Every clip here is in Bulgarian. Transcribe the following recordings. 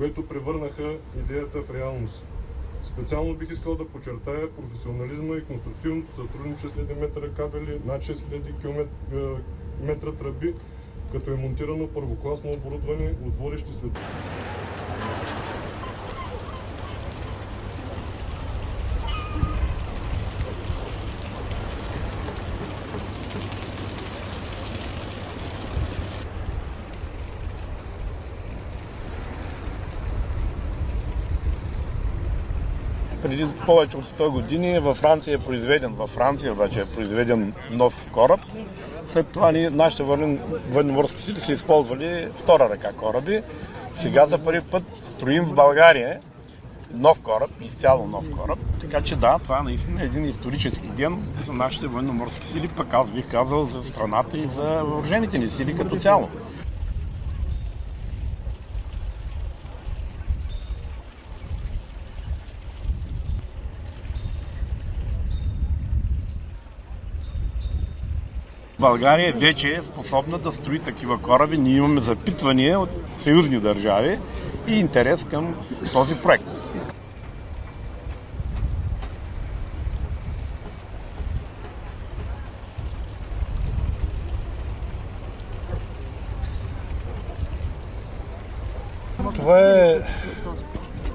което превърнаха идеята в реалност. Специално бих искал да подчертая професионализма и конструктивното сътрудничество с метра кабели, над 6000 метра тръби, като е монтирано първокласно оборудване от водещи светове. Преди повече от 100 години във Франция вече е произведен нов кораб. След това нашите военноморски сили са използвали втора ръка кораби. Сега за първи път строим в България нов кораб, изцяло нов кораб. Така че да, това наистина е един исторически ден за нашите военноморски сили, пък аз бих казал за страната и за въоръжените ни сили като цяло. България вече е способна да строи такива кораби. Ние имаме запитвания от съюзни държави и интерес към този проект. Това е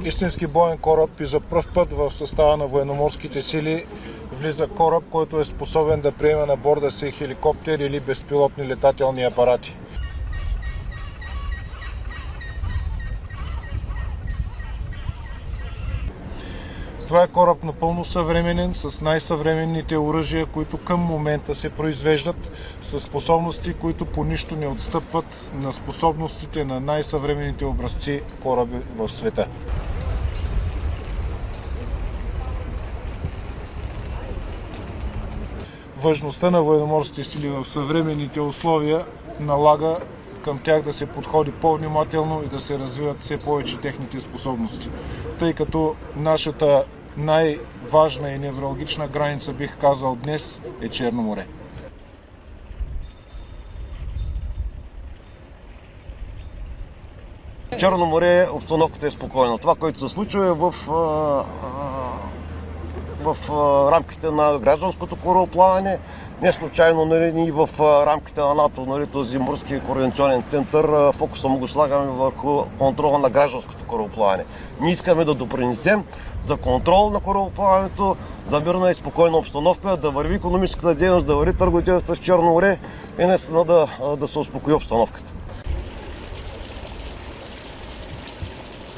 истински боен кораб и за пръв път в състава на военноморските сили влиза кораб, който е способен да приеме на борда си хеликоптер или безпилотни летателни апарати. Това е кораб напълно съвременен, с най-съвременните оръжия, които към момента се произвеждат, с способности, които по нищо не отстъпват на способностите на най-съвременните образци кораби в света. Важността на военноморските сили в съвременните условия налага към тях да се подходи по-внимателно и да се развиват все повече техните способности. Тъй като нашата най-важна и невралгична граница, бих казал днес, е Черно море. Черно море обстановката е спокойна. Това, което се случва е в рамките на гражданското корабоплаване. Не случайно и в рамките на НАТО, този морски координационен център, фокуса му го слагаме върху контрола на гражданското корабоплаване. Ние искаме да допринесем за контрол на корабоплаването, за мирна и спокойна обстановка, да върви икономическата дейност, да върви търговията с Черно море и наистина да се успокои обстановката.